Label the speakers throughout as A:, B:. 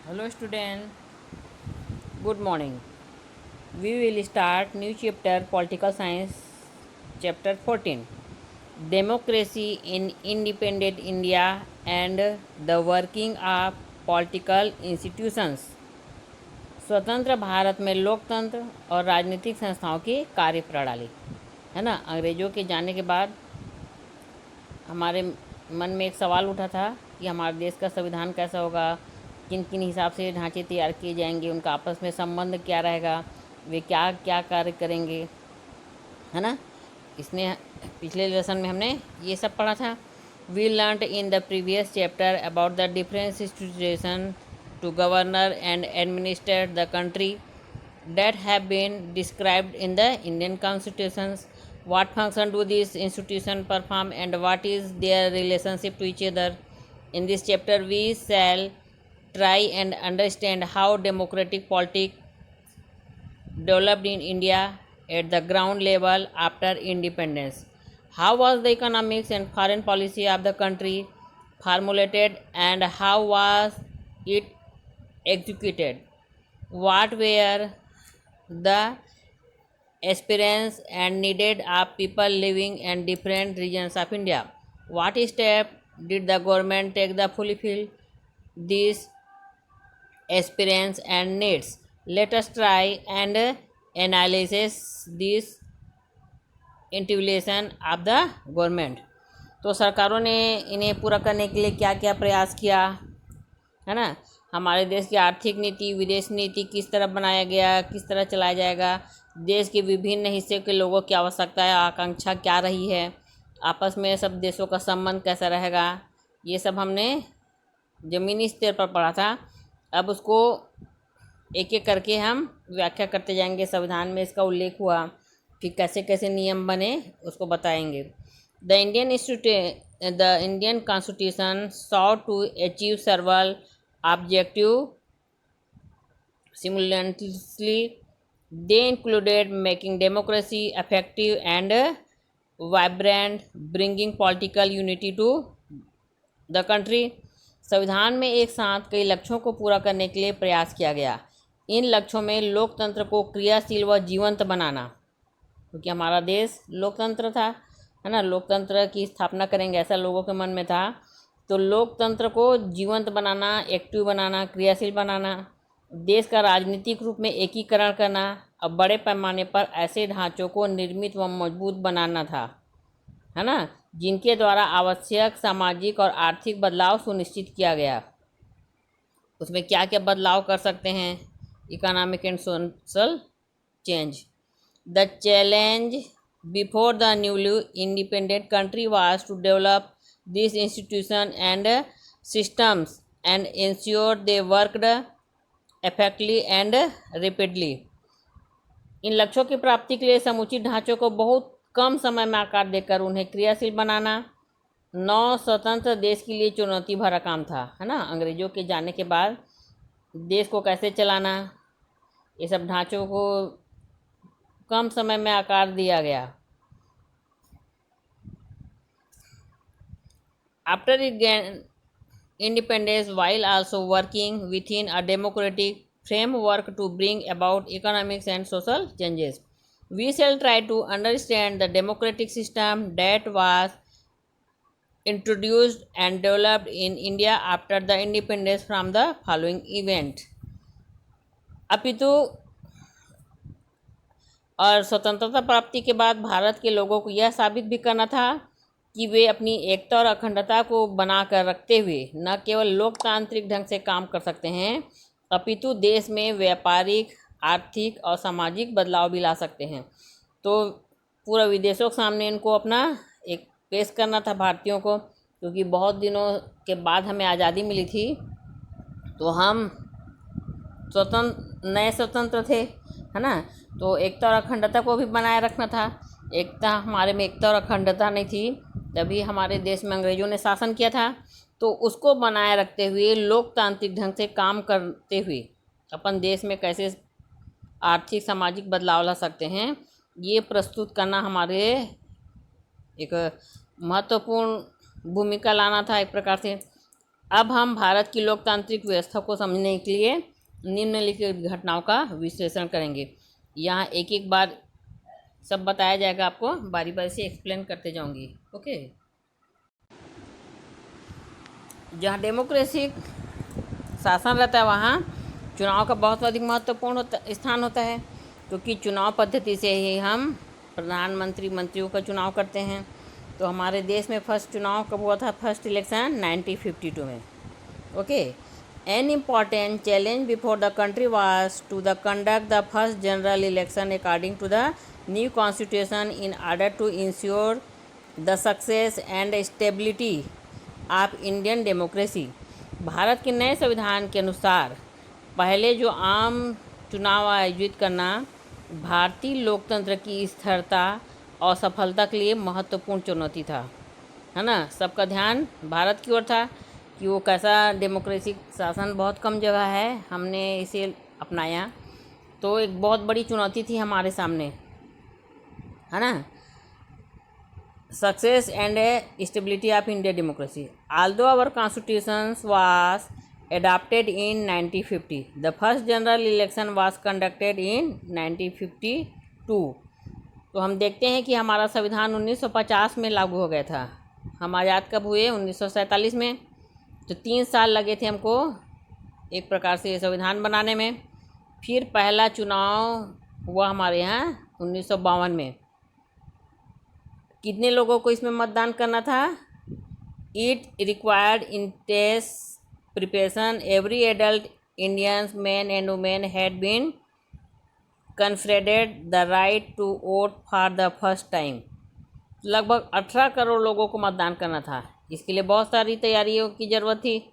A: Hello student, good morning. We will start new chapter Political Science chapter 14 Democracy in Independent India and the Working of Political Institutions. स्वतंत्र भारत में लोकतंत्र और राजनीतिक संस्थाओं की कार्यप्रणाली है ना। अंग्रेज़ों के जाने के बाद हमारे मन में एक सवाल उठा था कि हमारे देश का संविधान कैसा होगा, किन किन हिसाब से ढांचे तैयार किए जाएंगे, उनका आपस में संबंध क्या रहेगा, वे क्या क्या कार्य करेंगे, है ना। इसने पिछले लेसन में हमने ये सब पढ़ा था। We learned in the previous chapter about the different institution to governor and administer the country that have been described in the Indian constitutions. What function do these institutions perform and what is their relationship to each other? In this chapter, we shall try and understand how democratic politics developed in India at the ground level after independence. How was the economics and foreign policy of the country formulated and how was it executed? What were the aspirants and needed of people living in different regions of India? What step did the government take to fulfill these aspirants and needs? Let us try and analyze this इंटिवलेशन of the government. तो सरकारों ने इन्हें पूरा करने के लिए क्या क्या प्रयास किया, है ना। हमारे देश की आर्थिक नीति, विदेश नीति किस तरह बनाया गया, किस तरह चलाया जाएगा, देश के विभिन्न हिस्से के लोगों की आवश्यकता है, आकांक्षा क्या रही है, आपस में सब देशों का संबंध कैसा रहेगा, ये सब हमने ज़मीनी स्तर पर पढ़ा था। अब उसको एक एक करके हम व्याख्या करते जाएंगे। संविधान में इसका उल्लेख हुआ, फिर कैसे कैसे नियम बने उसको बताएंगे। The Indian constitution sought to achieve several objectives simultaneously. They included making democracy effective and vibrant, bringing political unity to the country. संविधान में एक साथ कई लक्ष्यों को पूरा करने के लिए प्रयास किया गया। इन लक्ष्यों में लोकतंत्र को क्रियाशील व जीवंत बनाना, क्योंकि हमारा देश लोकतंत्र था, है ना। लोकतंत्र की स्थापना करेंगे ऐसा लोगों के मन में था। तो लोकतंत्र को जीवंत बनाना, एक्टिव बनाना, क्रियाशील बनाना, देश का राजनीतिक रूप में एकीकरण करना और बड़े पैमाने पर ऐसे ढांचों को निर्मित व मजबूत बनाना था, है ना, जिनके द्वारा आवश्यक सामाजिक और आर्थिक बदलाव सुनिश्चित किया गया। उसमें क्या क्या बदलाव कर सकते हैं? Economic and social change. The challenge before the newly independent country was to develop these institutions and systems and ensure they worked effectively and rapidly. इन लक्ष्यों की प्राप्ति के लिए समुचित ढांचों को बहुत कम समय में आकार देकर उन्हें क्रियाशील बनाना नौ स्वतंत्र देश के लिए चुनौती भरा काम था, है ना। अंग्रेज़ों के जाने के बाद देश को कैसे चलाना, ये सब ढांचों को कम समय में आकार दिया गया। After independence, while also working within a democratic framework to bring about economics and social changes, we shall try to understand the democratic system that was introduced and developed in India after the independence from the following event. अपितु और स्वतंत्रता प्राप्ति के बाद भारत के लोगों को यह साबित भी करना था कि वे अपनी एकता और अखंडता को बनाकर रखते हुए न केवल लोकतांत्रिक ढंग से काम कर सकते हैं, अपितु देश में व्यापारिक, आर्थिक और सामाजिक बदलाव भी ला सकते हैं। तो पूरा विदेशों के सामने इनको अपना एक पेश करना था भारतीयों को, क्योंकि बहुत दिनों के बाद हमें आज़ादी मिली थी, तो हम नए स्वतंत्र थे, है ना। तो एकता और अखंडता को भी बनाए रखना था। एकता, हमारे में एकता और अखंडता नहीं थी, तभी हमारे देश में अंग्रेज़ों ने शासन किया था। तो उसको बनाए रखते हुए लोकतांत्रिक ढंग से काम करते हुए अपन देश में कैसे आर्थिक सामाजिक बदलाव ला सकते हैं, ये प्रस्तुत करना हमारे एक महत्वपूर्ण भूमिका लाना था एक प्रकार से। अब हम भारत की लोकतांत्रिक व्यवस्था को समझने के लिए निम्नलिखित घटनाओं का विश्लेषण करेंगे। यहाँ एक एक बार सब बताया जाएगा, आपको बारी बारी से एक्सप्लेन करते जाऊंगी। ओके। जहाँ डेमोक्रेसी शासन रहता है वहाँ चुनाव का बहुत अधिक महत्वपूर्ण स्थान होता है, क्योंकि चुनाव पद्धति से ही हम प्रधानमंत्री मंत्रियों का चुनाव करते हैं। तो हमारे देश में फर्स्ट चुनाव कब हुआ था? फर्स्ट इलेक्शन 1952 में। Okay. An important challenge before the country was to the conduct the first general election according to the new constitution in order to ensure the success and stability of Indian democracy. Bharat के नए संविधान के अनुसार पहले जो आम चुनाव आयोजित करना भारतीय लोकतंत्र की स्थिरता और सफलता के लिए महत्वपूर्ण चुनौती था, है ना। सबका ध्यान भारत की ओर था कि वो कैसा डेमोक्रेसी शासन बहुत कम जगह है, हमने इसे अपनाया, तो एक बहुत बड़ी चुनौती थी हमारे सामने, है ना। Success and stability of India democracy. Although our constitution was adopted in 1950, the first general election was conducted in 1952। तो हम देखते हैं कि हमारा संविधान 1950 में लागू हो गया था। हम आज़ाद कब हुए? 1947 में। तो 3 साल लगे थे हमको एक प्रकार से संविधान बनाने में। फिर पहला चुनाव हुआ हमारे यहाँ 1952 में। कितने लोगों को इसमें मतदान करना था? It required intense preparation. Every adult Indian man and woman had been conferred the right to vote for the first time। लगभग 18 करोड़ लोगों को मतदान करना था। इसके लिए बहुत सारी तैयारियों की ज़रूरत थी।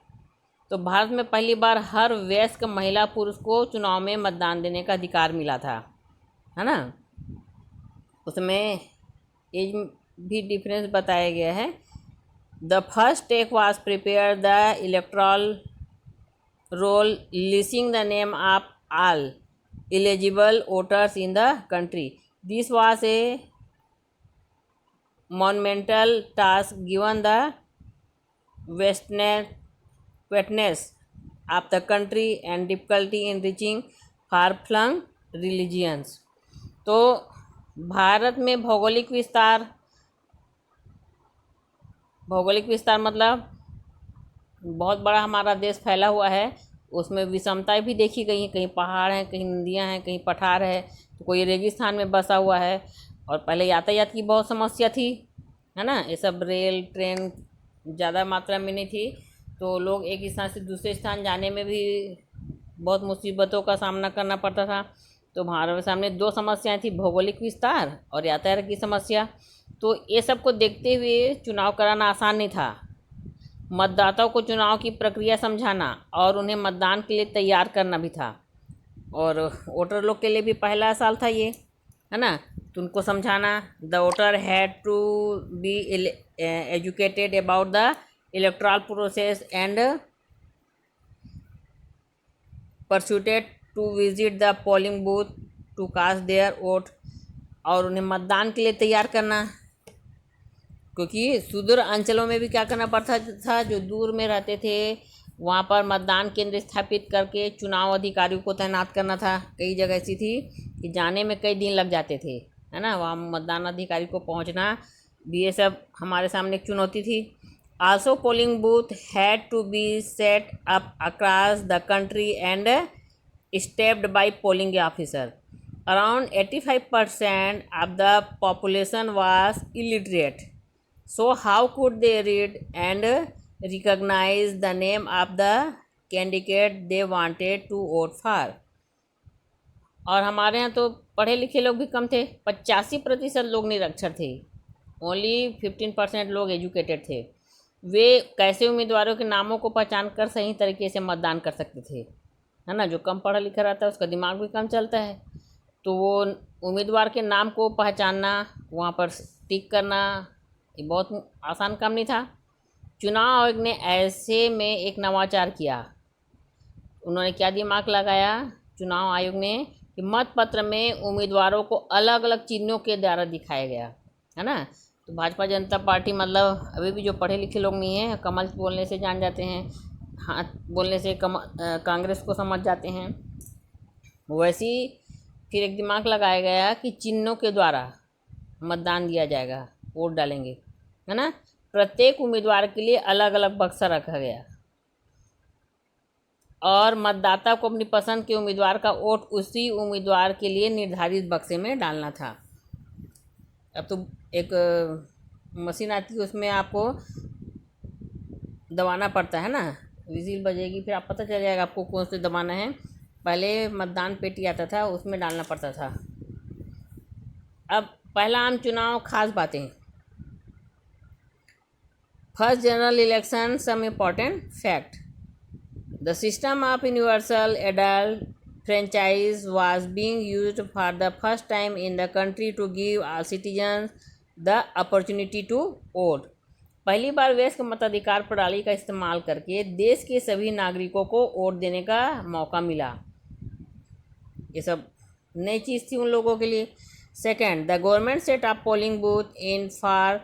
A: तो भारत में पहली बार हर वयस्क महिला पुरुष को चुनाव में मतदान देने का अधिकार मिला था, है ना। उसमें एज भी डिफरेंस बताया गया है। The first step was prepare the electoral roll listing the name of all eligible voters in the country. This was a monumental task given the vastness of the country and difficulty in reaching far-flung regions। तो भारत में भौगोलिक विस्तार मतलब बहुत बड़ा हमारा देश फैला हुआ है। उसमें विषमताएं भी देखी गई हैं, कहीं पहाड़ हैं, कहीं नदियां हैं, कहीं पठार है, तो कोई रेगिस्तान में बसा हुआ है। और पहले यातायात की बहुत समस्या थी, है ना। ये सब रेल ट्रेन ज़्यादा मात्रा में नहीं थी, तो लोग एक स्थान से दूसरे स्थान जाने में भी बहुत मुसीबतों का सामना करना पड़ता था। तो हमारे सामने 2 समस्याएं थी, भौगोलिक विस्तार और यातायात की समस्या। तो ये सब को देखते हुए चुनाव कराना आसान नहीं था। मतदाताओं को चुनाव की प्रक्रिया समझाना और उन्हें मतदान के लिए तैयार करना भी था। और वोटर लोग के लिए भी पहला साल था ये, है ना। तो उनको समझाना, the voter had to be educated about the electoral process and persuaded to visit the polling booth to cast their vote. और उन्हें मतदान के लिए तैयार करना, क्योंकि सुदूर अंचलों में भी क्या करना पड़ता था, जो दूर में रहते थे वहाँ पर मतदान केंद्र स्थापित करके चुनाव अधिकारियों को तैनात करना था। कई जगह ऐसी थी कि जाने में कई दिन लग जाते थे, है ना। वहाँ मतदान अधिकारी को पहुँचना भी, ये सब हमारे सामने एक चुनौती थी। Also polling booth had to be set up across the country and stepped by polling officer. Around 85% of the population was illiterate, so how could they read and recognize the name of the candidate they wanted to vote for? और हमारे यहाँ तो पढ़े लिखे लोग भी कम थे, 85% लोग निरक्षर थे, ओनली 15% लोग एजुकेटेड थे। वे कैसे उम्मीदवारों के नामों को पहचान कर सही तरीके से मतदान कर सकते थे, है ना। जो कम पढ़ा लिखा रहता है उसका दिमाग भी कम चलता है, तो वो उम्मीदवार के नाम को पहचानना, वहाँ पर टिक करना, ये बहुत आसान काम नहीं था। चुनाव आयोग ने ऐसे में एक नवाचार किया। उन्होंने क्या दिमाग लगाया चुनाव आयोग ने, कि मतपत्र में उम्मीदवारों को अलग अलग चिन्हों के द्वारा दिखाया गया, है ना। तो भाजपा जनता पार्टी मतलब अभी भी जो पढ़े लिखे लोग नहीं हैं, कमल बोलने से जान जाते हैं, हाथ बोलने से कांग्रेस को समझ जाते हैं। वैसे ही फिर एक दिमाग लगाया गया कि चिन्हों के द्वारा मतदान दिया जाएगा, वोट डालेंगे, है ना। प्रत्येक उम्मीदवार के लिए अलग अलग बक्सा रखा गया और मतदाता को अपनी पसंद के उम्मीदवार का वोट उसी उम्मीदवार के लिए निर्धारित बक्से में डालना था। अब तो एक मशीन आती है, उसमें आपको दबाना पड़ता है ना, विजिल बजेगी, फिर आप पता चल जाएगा आपको कौन से दबाना है। पहले मतदान पेटी आता था, उसमें डालना पड़ता था। अब पहला आम चुनाव, खास बातें। First general election, some important fact. The system of universal adult franchise was being used for the first time in the country to give all citizens the opportunity to vote. पहली बार वयस्क मताधिकार प्रणाली का इस्तेमाल करके देश के सभी नागरिकों को वोट देने का मौका मिला। ये सब नई चीज़ थी उन लोगों के लिए। Second, the government set up polling booth in far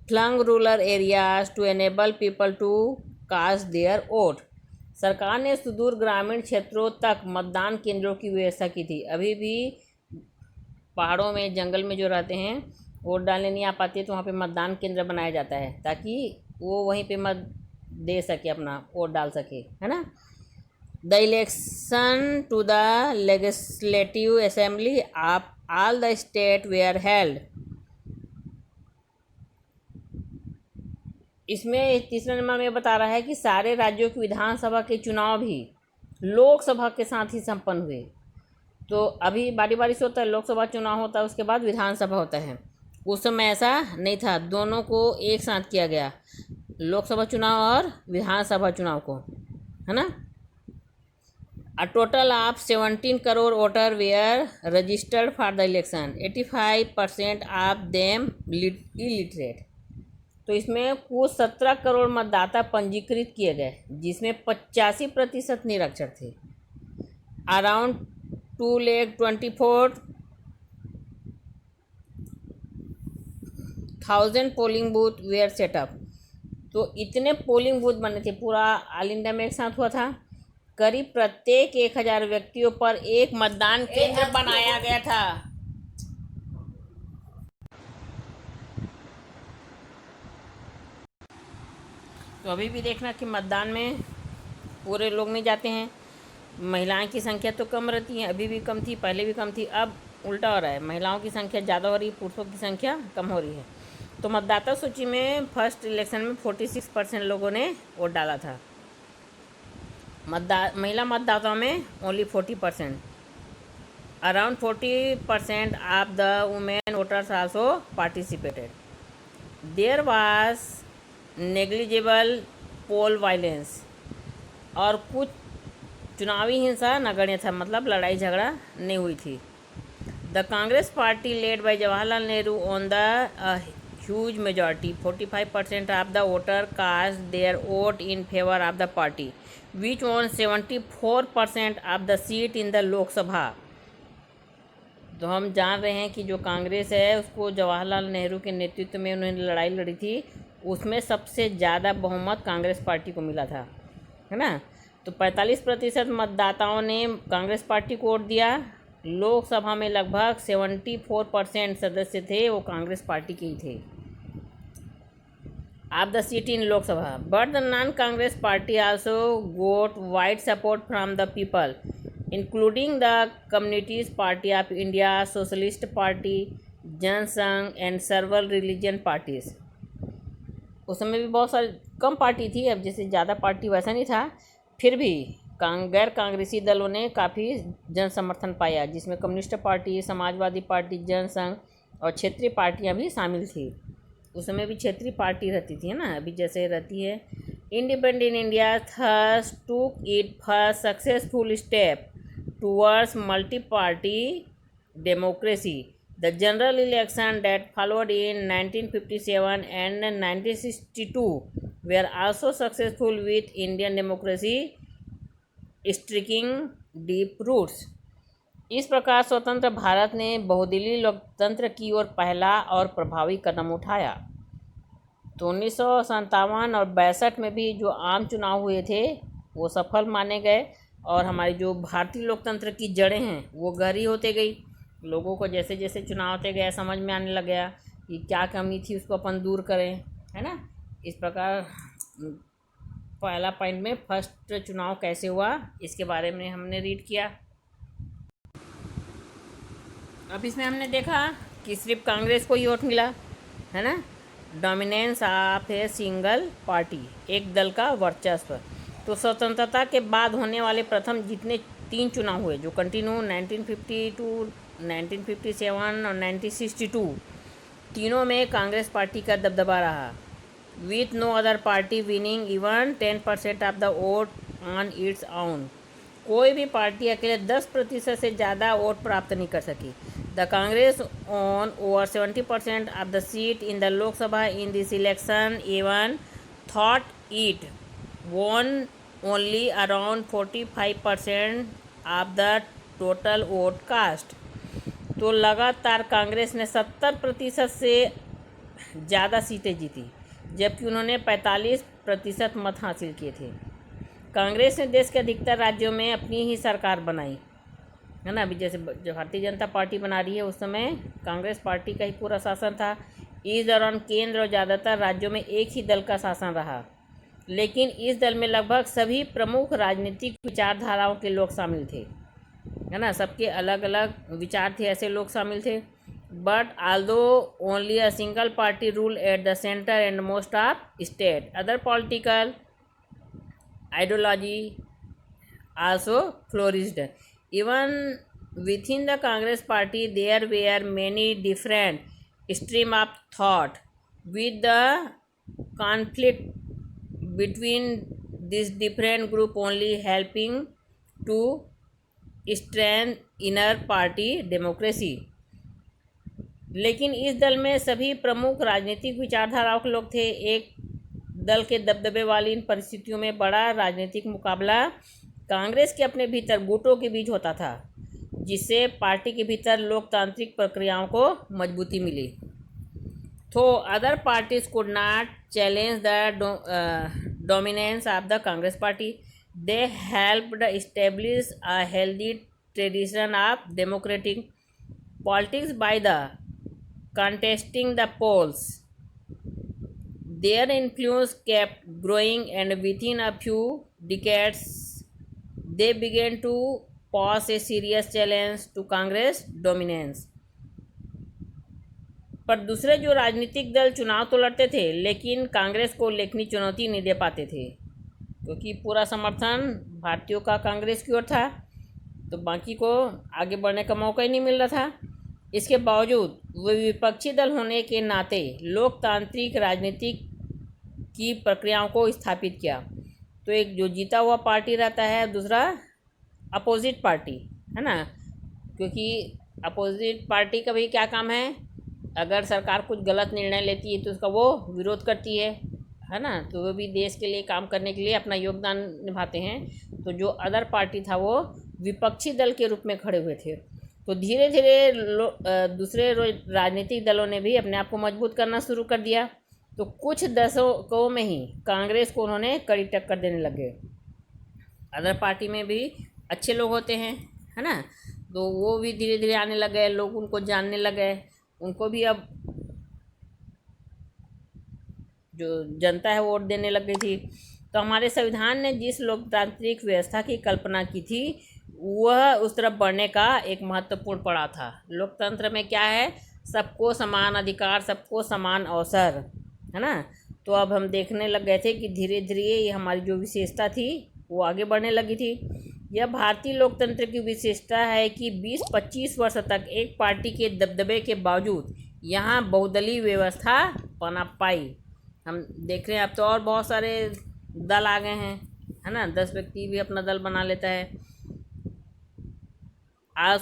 A: flung rural areas to enable people to cast their vote. सरकार ने सुदूर ग्रामीण क्षेत्रों तक मतदान केंद्रों की व्यवस्था की थी। अभी भी पहाड़ों में, जंगल में जो रहते हैं, वोट डालने नहीं आ पाते, तो वहाँ पे मतदान केंद्र बनाया जाता है ताकि वो वहीं पे मत दे सके, अपना वोट डाल सके, है ना। The election to the legislative assembly of all the state were held. इसमें तीसरा नंबर में बता रहा है कि सारे राज्यों की विधानसभा के चुनाव भी लोकसभा के साथ ही संपन्न हुए। तो अभी बारी बारी से होता है, लोकसभा चुनाव होता है, उसके बाद विधानसभा होता है। उस समय ऐसा नहीं था, दोनों को एक साथ किया गया, लोकसभा चुनाव और विधानसभा चुनाव को, है ना। A total of 17 crore voter were registered for the election. 85% of them illiterate. तो इसमें कुल 17 करोड़ मतदाता पंजीकृत किए गए, जिसमें 85% निरक्षर थे। Around 2,24,000 polling booth were set up. तो इतने पोलिंग बूथ बने थे, पूरा ऑल इंडिया में एक साथ हुआ था। करीब प्रत्येक 1,000 व्यक्तियों पर एक मतदान केंद्र बनाया गया था। तो अभी भी देखना कि मतदान में पूरे लोग नहीं जाते हैं। महिलाओं की संख्या तो कम रहती है, अभी भी कम थी, पहले भी कम थी, अब उल्टा हो रहा है, महिलाओं की संख्या ज़्यादा हो रही है, पुरुषों की संख्या कम हो रही है। तो मतदाता सूची में फर्स्ट इलेक्शन में 46% लोगों ने वोट डाला था। महिला मतदाताओं में only 40%। Around 40% of the women voters also participated. There was negligible poll violence. और कुछ चुनावी हिंसा नगण्य था, मतलब लड़ाई झगड़ा नहीं हुई थी। The Congress party led by Jawaharlal Nehru won the huge majority. 45% of the voter cast their vote in favour of the party which won 74% of the seat in the Lok Sabha. तो हम जान रहे हैं कि जो कांग्रेस है, उसको जवाहरलाल नेहरू के नेतृत्व में उन्होंने लड़ाई लड़ी थी, उसमें सबसे ज़्यादा बहुमत कांग्रेस पार्टी को मिला था, है ना। तो 45% मतदाताओं ने कांग्रेस पार्टी को वोट दिया। लोकसभा में लगभग 74% सदस्य थे, वो कांग्रेस पार्टी के ही थे। Of the seat in Lok Sabha, but the non Congress party also got wide support from the people, including the communities party of India, socialist party, Jan Sangh and several religion parties. उस समय भी बहुत सारी कम पार्टी थी, अब जैसे ज़्यादा पार्टी वैसा नहीं था, फिर भी गैर कांग्रेसी दलों ने काफ़ी जन समर्थन पाया, जिसमें कम्युनिस्ट पार्टी, समाजवादी पार्टी, जनसंघ और क्षेत्रीय पार्टियां भी शामिल थी। उस समय भी क्षेत्रीय पार्टी रहती थी, है ना, अभी जैसे रहती है। इंडिपेंडेंट इंडिया थस टूक it first successful step towards multi party democracy. The general election that followed in 1957 and 1962 were also successful, with Indian democracy striking deep roots.
B: इस प्रकार स्वतंत्र भारत ने बहुदलीय लोकतंत्र की ओर पहला और प्रभावी कदम उठाया। तो 1957 और 62 में भी जो आम चुनाव हुए थे वो सफल माने गए, और हमारी जो भारतीय लोकतंत्र की जड़ें हैं वो गहरी होते गई। लोगों को जैसे जैसे चुनाव होते गया समझ में आने लग गया कि क्या कमी थी, उसको अपन दूर करें, है ना। इस प्रकार पहला पॉइंट में फर्स्ट चुनाव कैसे हुआ इसके बारे में हमने रीड किया। अब इसमें हमने देखा कि सिर्फ कांग्रेस को ही वोट मिला, है ना। Dominance of a single party, एक दल का वर्चस्व। तो स्वतंत्रता के बाद होने वाले प्रथम जितने 3 चुनाव हुए जो कंटिन्यू 1952, 1957 और 1962, तीनों में कांग्रेस पार्टी का दबदबा रहा, with no other party winning even 10% of the vote on its own. कोई भी पार्टी अकेले 10% से ज़्यादा वोट प्राप्त नहीं कर सकी। The Congress won over 70% of the seat in the Lok Sabha in this election, even thought it won only around 45% of the total vote cast. तो लगातार कांग्रेस ने 70% से ज़्यादा सीटें जीती, जबकि उन्होंने 45% मत हासिल किए थे। कांग्रेस ने देश के अधिकतर राज्यों में अपनी ही सरकार बनाई, है ना। अभी जैसे जो भारतीय जनता पार्टी बना रही है उस समय कांग्रेस पार्टी का ही पूरा शासन था। इस दौरान केंद्र और ज़्यादातर राज्यों में एक ही दल का शासन रहा, लेकिन इस दल में लगभग सभी प्रमुख राजनीतिक विचारधाराओं के लोग शामिल थे, है ना। सबके अलग अलग विचार थे, ऐसे लोग शामिल थे। But Aldous only a single party rule at the centre and most of state, other political ideology also flourished. Even within the Congress party there were many different stream of thought, with the conflict between this different group only helping to strengthen inner party democracy. लेकिन इस दल में सभी प्रमुख राजनीतिक विचारधाराओं के लोग थे। एक दल के दबदबे वाली इन परिस्थितियों में बड़ा राजनीतिक मुकाबला कांग्रेस के अपने भीतर गुटों के बीच होता था, जिससे पार्टी के भीतर लोकतांत्रिक प्रक्रियाओं को मजबूती मिली। तो other parties could not challenge the dominance of the Congress party. They helped establish a healthy tradition of democratic politics by the contesting the polls. Their influence kept growing, and within a few decades, they began to pose a serious challenge to Congress dominance. पर दूसरे जो राजनीतिक दल चुनाव तो लड़ते थे, लेकिन कांग्रेस को लेखनी चुनौती नहीं दे पाते थे, क्योंकि पूरा समर्थन भारतीयों का कांग्रेस की ओर था, तो बाकी को आगे बढ़ने का मौका ही नहीं मिल रहा था। इसके बावजूद वे विपक्षी दल होने के नाते लोकतांत्रिक राजनीति की प्रक्रियाओं को स्थापित किया। तो एक जो जीता हुआ पार्टी रहता है, दूसरा अपोजिट पार्टी, है ना। क्योंकि अपोजिट पार्टी का भी क्या काम है, अगर सरकार कुछ गलत निर्णय लेती है तो उसका वो विरोध करती है ना। तो वो भी देश के लिए काम करने के लिए अपना योगदान निभाते हैं। तो जो अदर पार्टी था वो विपक्षी दल के रूप में खड़े हुए थे। तो धीरे धीरे दूसरे राजनीतिक दलों ने भी अपने आप को मजबूत करना शुरू कर दिया। तो कुछ दशकों में ही कांग्रेस को उन्होंने कड़ी टक्कर देने लगे। अदर पार्टी में भी अच्छे लोग होते हैं, है ना, तो वो भी धीरे धीरे आने लगे, लोग उनको जानने लगे, उनको भी अब जो जनता है वोट देने लग गई थी। तो हमारे संविधान ने जिस लोकतांत्रिक व्यवस्था की कल्पना की थी वह उस तरफ बढ़ने का एक महत्वपूर्ण पड़ाव था। लोकतंत्र में क्या है, सबको समान अधिकार, सबको समान अवसर, है ना। तो अब हम देखने लग गए थे कि धीरे धीरे ये हमारी जो विशेषता थी वो आगे बढ़ने लगी थी। यह भारतीय लोकतंत्र की विशेषता है कि 20-25 वर्ष तक एक पार्टी के दबदबे के बावजूद यहाँ बहुदलीय व्यवस्था पनप पाई। हम देख रहे हैं अब तो और बहुत सारे दल आ गए हैं, है ना। 10 व्यक्ति भी अपना दल बना लेता है। आज